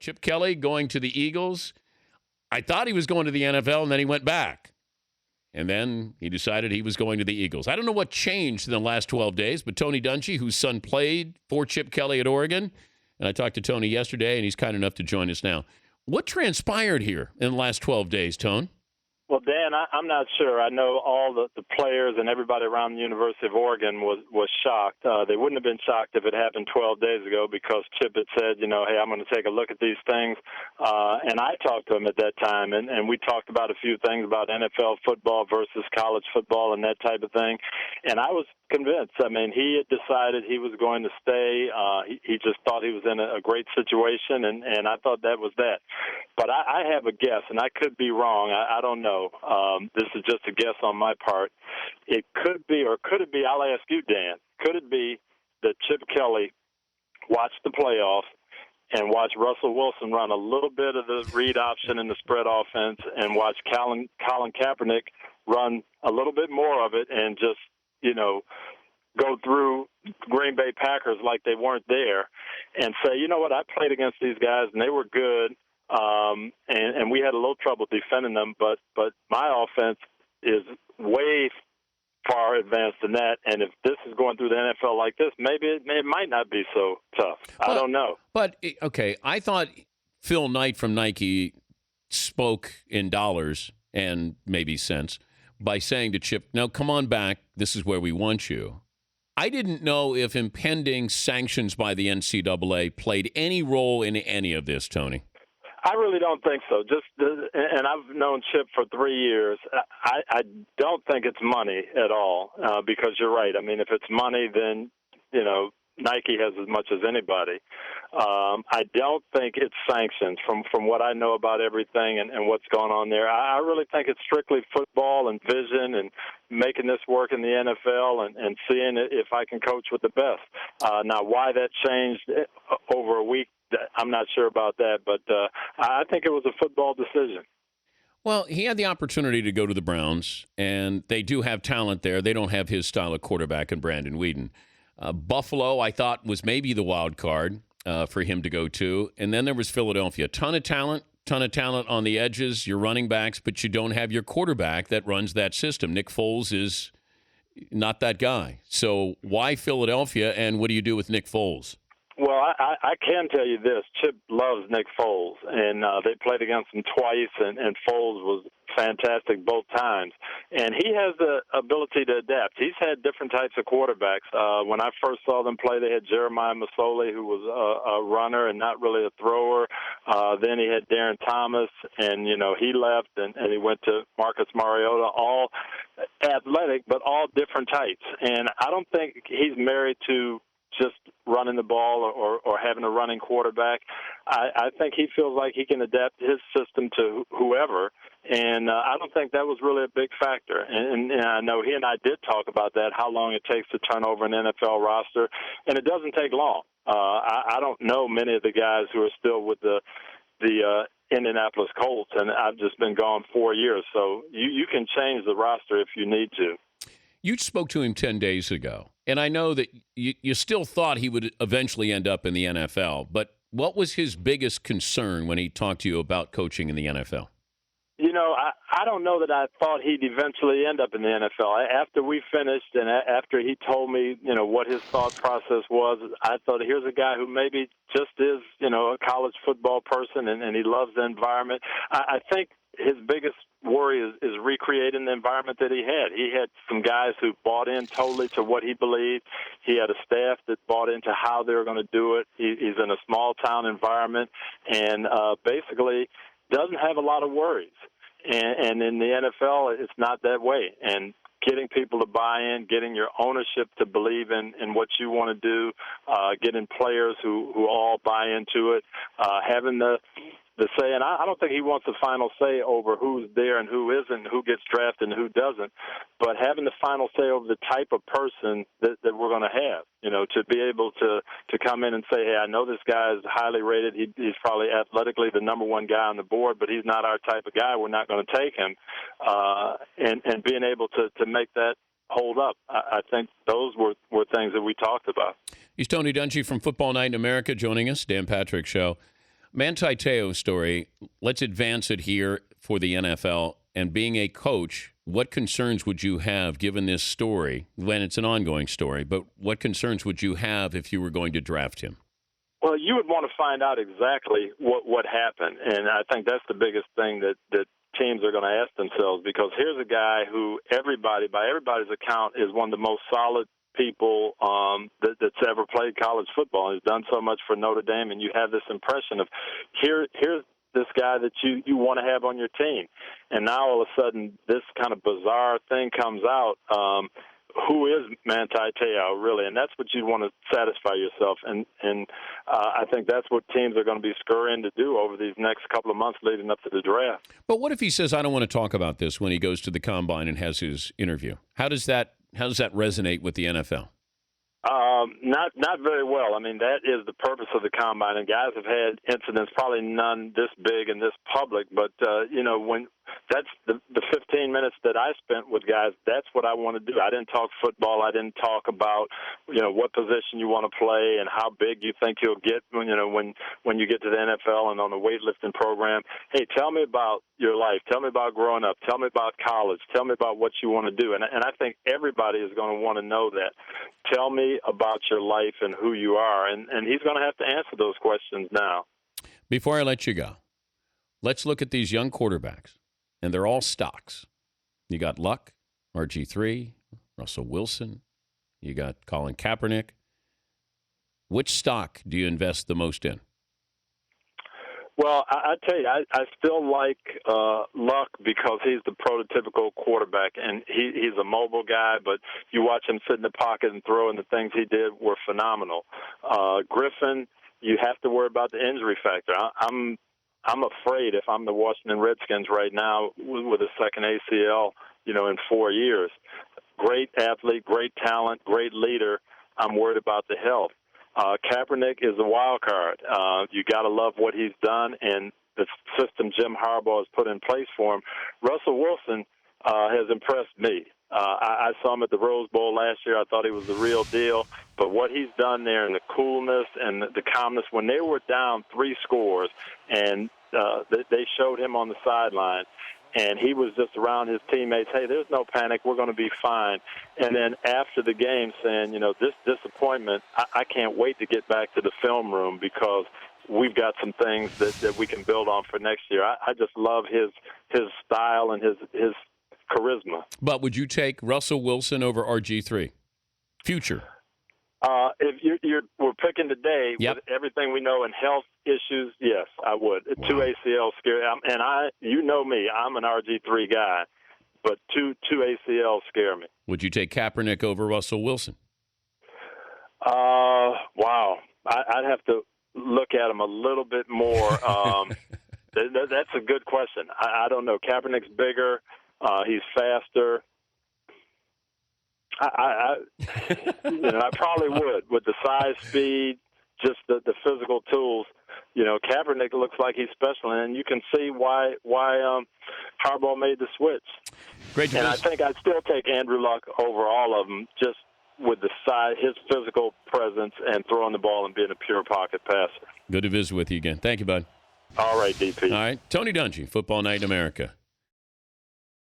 Chip Kelly going to the Eagles. I thought he was going to the NFL, and then he went back. And then he decided he was going to the Eagles. I don't know what changed in the last 12 days, but Tony Dungy, whose son played for Chip Kelly at Oregon, and I talked to Tony yesterday, and he's kind enough to join us now. What transpired here in the last 12 days, Tone? Well, Dan, I'm not sure. I know all the players and everybody around the University of Oregon was shocked. They wouldn't have been shocked if it happened 12 days ago because Chip had said, hey, I'm going to take a look at these things. And I talked to him at that time, and we talked about a few things about NFL football versus college football and that type of thing. And I was convinced. I mean, he had decided he was going to stay. He just thought he was in a great situation, and I thought that was that. But I have a guess, and I could be wrong. I don't know. This is just a guess on my part. It could be, or could it be, I'll ask you, Dan, could it be that Chip Kelly watched the playoffs and watched Russell Wilson run a little bit of the read option in the spread offense and watch Colin Kaepernick run a little bit more of it and just, go through Green Bay Packers like they weren't there and say, you know what, I played against these guys and they were good. And we had a little trouble defending them, but my offense is way far advanced than that. And if this is going through the NFL like this, maybe it might not be so tough. I don't know. But, okay, I thought Phil Knight from Nike spoke in dollars and maybe cents by saying to Chip, now come on back, this is where we want you. I didn't know if impending sanctions by the NCAA played any role in any of this, Tony. I really don't think so. And I've known Chip for 3 years. I don't think it's money at all because you're right. I mean, if it's money, then, Nike has as much as anybody. I don't think it's sanctions from what I know about everything and what's going on there. I really think it's strictly football and vision and making this work in the NFL and seeing if I can coach with the best. Now, why that changed over a week, I'm not sure about that, but I think it was a football decision. Well, he had the opportunity to go to the Browns, and they do have talent there. They don't have his style of quarterback in Brandon Weeden. Buffalo, I thought, was maybe the wild card for him to go to. And then there was Philadelphia. Ton of talent on the edges, your running backs, but you don't have your quarterback that runs that system. Nick Foles is not that guy. So why Philadelphia, and what do you do with Nick Foles? Well, I can tell you this. Chip loves Nick Foles, and they played against him twice, and Foles was fantastic both times. And he has the ability to adapt. He's had different types of quarterbacks. When I first saw them play, they had Jeremiah Masoli, who was a runner and not really a thrower. Then he had Darren Thomas, and, he left, and he went to Marcus Mariota, all athletic, but all different types. And I don't think he's married to just running the ball or having a running quarterback. I think he feels like he can adapt his system to whoever, and I don't think that was really a big factor. And I know he and I did talk about that, how long it takes to turn over an NFL roster, and it doesn't take long. I don't know many of the guys who are still with the Indianapolis Colts, and I've just been gone 4 years, so you can change the roster if you need to. You spoke to him 10 days ago, and I know that you still thought he would eventually end up in the NFL, but what was his biggest concern when he talked to you about coaching in the NFL? I don't know that I thought he'd eventually end up in the NFL. After we finished and after he told me, what his thought process was, I thought, here's a guy who maybe just is, a college football person and he loves the environment. I think his biggest worry is recreating the environment that he had. He had some guys who bought in totally to what he believed. He had a staff that bought into how they were going to do it. He's in a small-town environment and basically doesn't have a lot of worries. And in the NFL, it's not that way. And getting people to buy in, getting your ownership to believe in what you want to do, getting players who all buy into it, having the say, and I don't think he wants the final say over who's there and who isn't, who gets drafted and who doesn't, but having the final say over the type of person that we're going to have, to be able to come in and say, hey, I know this guy is highly rated. He's probably athletically the number one guy on the board, but he's not our type of guy. We're not going to take him. And being able to make that hold up. I think those were things that we talked about. He's Tony Dungy from Football Night in America joining us, Dan Patrick Show. Manti Te'o's story, let's advance it here for the NFL. And being a coach, what concerns would you have given this story, when it's an ongoing story, but what concerns would you have if you were going to draft him? Well, you would want to find out exactly what happened, and I think that's the biggest thing that teams are going to ask themselves, because here's a guy who by everybody's account, is one of the most solid people that's ever played college football. He's done so much for Notre Dame, and you have this impression of here's this guy that you want to have on your team, and now all of a sudden this kind of bizarre thing comes out. Who is Manti Te'o, really? And that's what you want to satisfy yourself. And I think that's what teams are going to be scurrying to do over these next couple of months leading up to the draft. But what if he says, I don't want to talk about this when he goes to the combine and has his interview? How does that resonate with the NFL? Not very well. I mean, that is the purpose of the combine, and guys have had incidents, probably none this big and this public, but when that's the 15 minutes that I spent with guys, that's what I want to do. I didn't talk football. I didn't talk about what position you want to play and how big you think you'll get when you get to the NFL and on the weightlifting program. Hey, tell me about your life. Tell me about growing up. Tell me about college. Tell me about what you want to do. And I think everybody is going to want to know that. Tell me about your life and who you are. And he's going to have to answer those questions now. Before I let you go, let's look at these young quarterbacks, and they're all stocks. You got Luck, RG3, Russell Wilson. You got Colin Kaepernick. Which stock do you invest the most in? Well, I tell you, I still like Luck because he's the prototypical quarterback, and he's a mobile guy, but you watch him sit in the pocket and throw, and the things he did were phenomenal. Griffin, you have to worry about the injury factor. I'm afraid if I'm the Washington Redskins right now with a second ACL, in 4 years. Great athlete, great talent, great leader. I'm worried about the health. Kaepernick is a wild card. You got to love what he's done and the system Jim Harbaugh has put in place for him. Russell Wilson has impressed me. I saw him at the Rose Bowl last year. I thought he was the real deal. But what he's done there and the coolness and the calmness, when they were down 3 scores and they showed him on the sideline, and he was just around his teammates, hey, there's no panic, we're going to be fine. And then after the game saying, this disappointment, I can't wait to get back to the film room because we've got some things that we can build on for next year. I just love his style and his charisma. But would you take Russell Wilson over RG3? Future. If we're picking today, yep, with everything we know in health issues, yes, I would. Wow. 2 ACL scare, and you know me, I'm an RG3 guy, but two ACL scare me. Would you take Kaepernick over Russell Wilson? Wow, I'd have to look at him a little bit more. That's a good question. I don't know. Kaepernick's bigger. He's faster. I probably would with the size, speed, just the physical tools. Kaepernick looks like he's special, and you can see why Harbaugh made the switch. Great to and visit. I think I'd still take Andrew Luck over all of them, just with the size, his physical presence, and throwing the ball and being a pure pocket passer. Good to visit with you again. Thank you, bud. All right, DP. All right, Tony Dungy, Football Night in America.